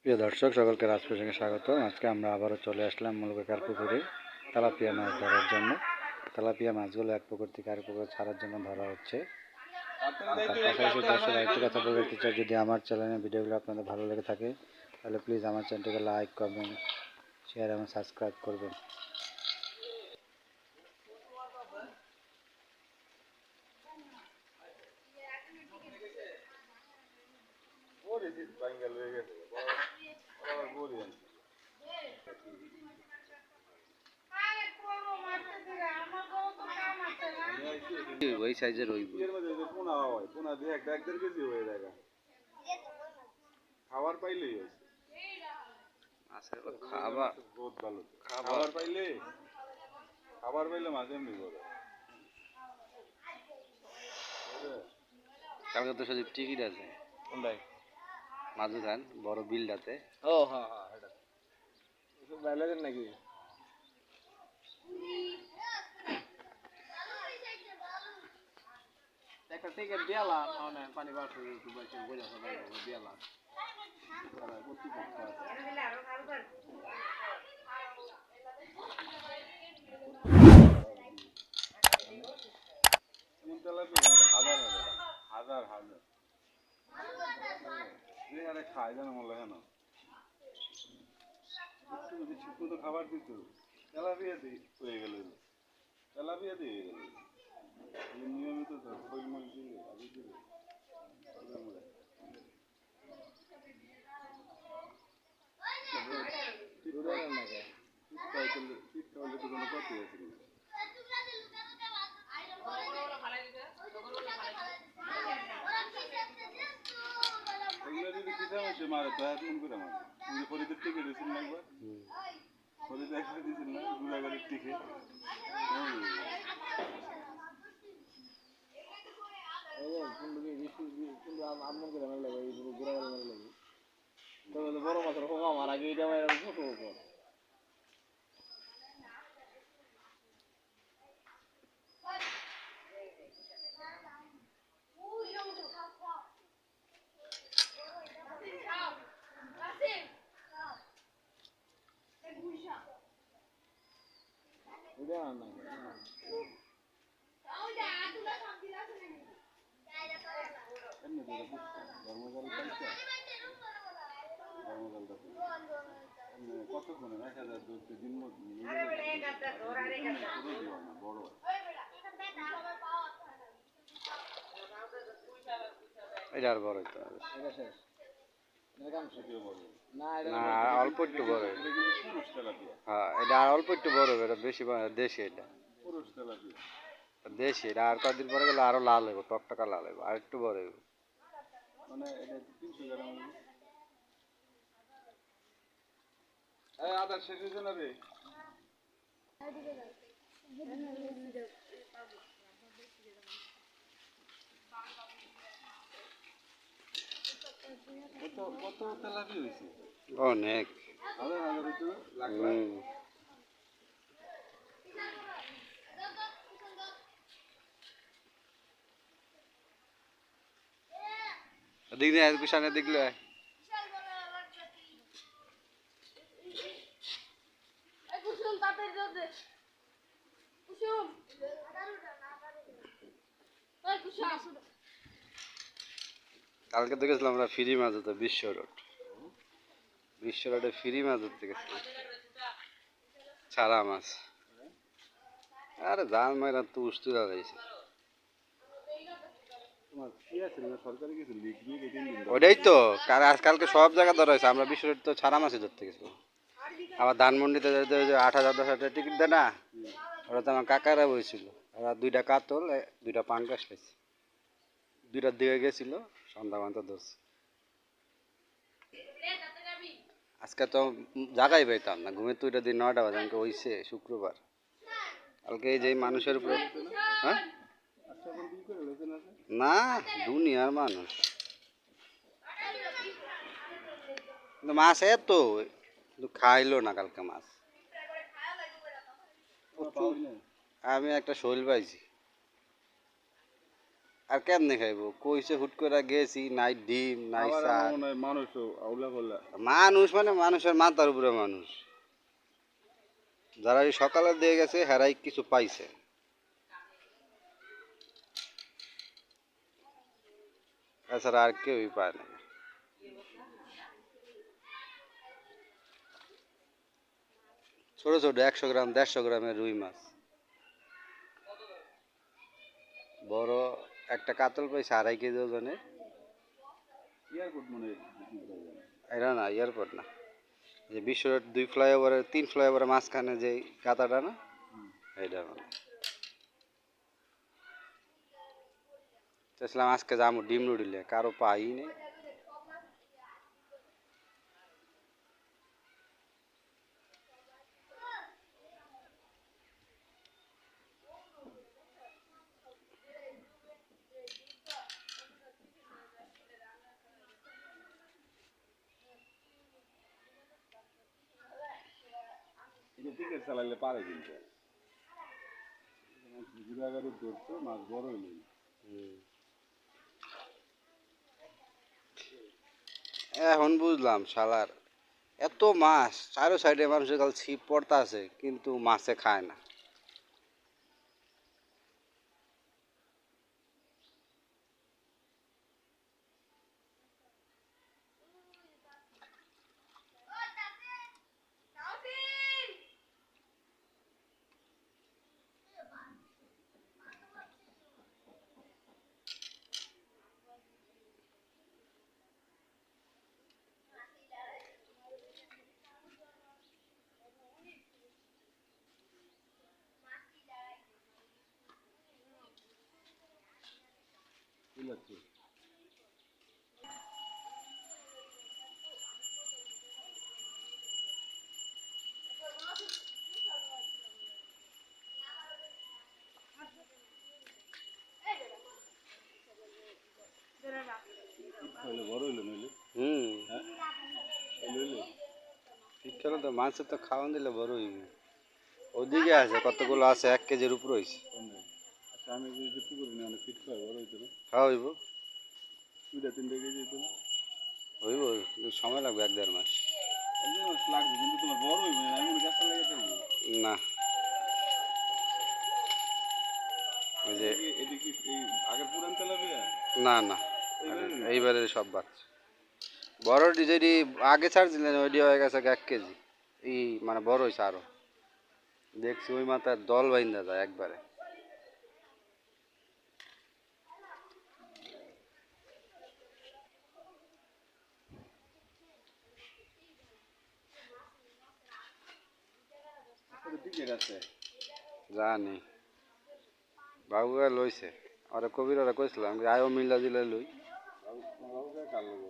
প্রিয় দর্শক সকলকে রাজপ্রসঙ্গে স্বাগত। আজকে আমরা আবারও চলে আসলাম মূলকাকার পুকুরে তেলাপিয়া মাছ ধরার জন্য। তেলাপিয়া মাছগুলো এক পুকুর থেকে আরেক পুকুরে ছাড়ার জন্য ধরা হচ্ছে। তার পাশাপাশি দর্শক আরেকটি কথা বলে দিতে চাই, যদি আমার চ্যানেলের ভিডিওগুলো আপনাদের ভালো লেগে থাকে তাহলে প্লিজ আমার চ্যানেলটিকে লাইক, কমেন্ট, শেয়ার এবং সাবস্ক্রাইব করবেন। ওই সাইজের ওই পোনা দিয়ে একটা 1.5 কেজি হয়ে যায়। খাবার পাইলেই খাবার বহুত ভালো। খাবার পাইলে মাছ এমনি করে। কালকে তো সজীব টিকিট আছে কোনটাই মাঝু ধান বড় বিলটাতে। ও হ্যাঁ হ্যাঁ এটা বাইলেন নাকি একটা টিকিট দিলাম মানে পানি বাড়ছে একটু বেশি বলে সবাই দিলাম হাজার হাজার খায় জানো মনে হয় না শুধু খাবার দিত তেলাপিয়া দিয়ে হয়ে গেল তেলাপিয়া দিয়ে হয়ে গেল নিয়মিত খোল মোল দিয়ে আগে দিয়ে মারে তো এখন করে মারে ফরিদের টিকিট দিয়েছিল না একবার ফরিদ একবার দিয়েছিল না ঘুরাঘুরির টিকিট বড় মাছের হোক আমার আগে এটা ছোট উপর কতক্ষণ 1000 দিন বড় এটা আর বড় হইতে হবে না অল্প একটু বড় হ্যাঁ এটা আর অল্প একটু বড় হবে, এটা বেশি দেশি এটা দেশি এটা আর কয়েকদিন পরে গেলে আরো লাল হইব, টকটকা লাল হইব আর একটু বড় হইব মানে এটা 300 গ্রাম আদার শেষ হয়েছে না রে কত তেলাপি হয়েছে অনেক দিক দিয়ে পিছনে দেখলে কালকে তো গেছিলাম আমরা ফ্রি মাছ ধরতে বিশ্ব রোডে ফ্রি মাছ ধরতে গেছিলাম ছাড়া মাছ আরে জাল মারা তো উঠতে দাঁড়াইছে ওটাই তো আজকালকে সব জায়গা ধরা হয়েছে। আমরা বিশ্ব রোড তো ছাড়া মাছই ধরতে গেছিলাম। আবার ধানমন্ডিতে 8,000 10,000 টিকিট দেয় না, ওরা তো আমার কাকারা বইছিল। ওরা 2টা কাতল 2টা পাঙ্গাস পাইছে, 2টার দিকে গেছিল সন্ধ্যা বান্ধব ধরছে। আজকে তো জাগাই পাইতাম না, ঘুমের তো 2টা দিন 9টা বাজে আমাকে হইছে শুক্রবার। কালকে এই যে মানুষের উপরে হ্যাঁ না দুনিয়ার মানুষ মাছ এত খাইলো না কালকে মাছ। আমি একটা শোল পাইছি, আর কেমনে খাইবো কইছে হুট করে গেছি নাই ডিম নাই চা মানুষ মানে মানুষের মাথার উপরে মানুষ যারা এই সকালে দিয়ে গেছে হেরাই কিছু পাইছে এছাড়া আর কেউই পায় না ছোট ছোট 100 গ্রাম 150 গ্রামের রুই মাছ বড় একটা কাতল পাইছে 2.5 কেজি ওজনে এটা না এয়ারপোর্ট না যে বিশ্ব রোড 2 ফ্লাইওভারের 3 ফ্লাইওভারের মাঝখানে যে কাতাটা না এইটা মানে চাইছিলাম আজকে যাবো ডিম রুডিলে কারো পাই নেই টিকিট চালাইলে পারে কিন্তু ঘুরাঘুরি ধরতো মাছ বড় হইলে এখন বুঝলাম শালার এত মাছ চারো সাইডে মানুষের কাল ছিপ পড়তা আছে কিন্তু মাছে খায় না কি লাগছে হইলে বড় হইলো নইলে হ্যাঁ হইলে শীতকালে তো মাছের তো খাওয়ান দিলে বড় হইবে ওদিকে আছে কতগুলো আছে 1 কেজির উপর হয়েছে আচ্ছা আমি যদি পুকুরে নিয়ে অনেক ফিট খাওয়া বড় হইতো না খাওয়া হইব 2-3 কেজি হইতো না হইব কিন্তু সময় লাগবে 1-1.5 মাস একদম মাছ লাগবে কিন্তু তোমার বড় হইবে না এমন গাছটা লেগে থাকবে না ওই যে এটি কি এই আগের পুরান তেলাপিয়া না না এইবারে সব বাচ্চা বড়টি যেটি আগে ছাড়ছিলেন ওইটি হয়ে গেছে 1 কেজি এই মানে বড় হয়েছে আরো দেখছি ওই মাথায় দল বাইন্দা যায় একবারে টিকিট আছে জানি বাবুরা লইছে ওরা কবির ওরা কইছিলাম যে আয়ও মিল্লা দিলে লই বাবু কার লোক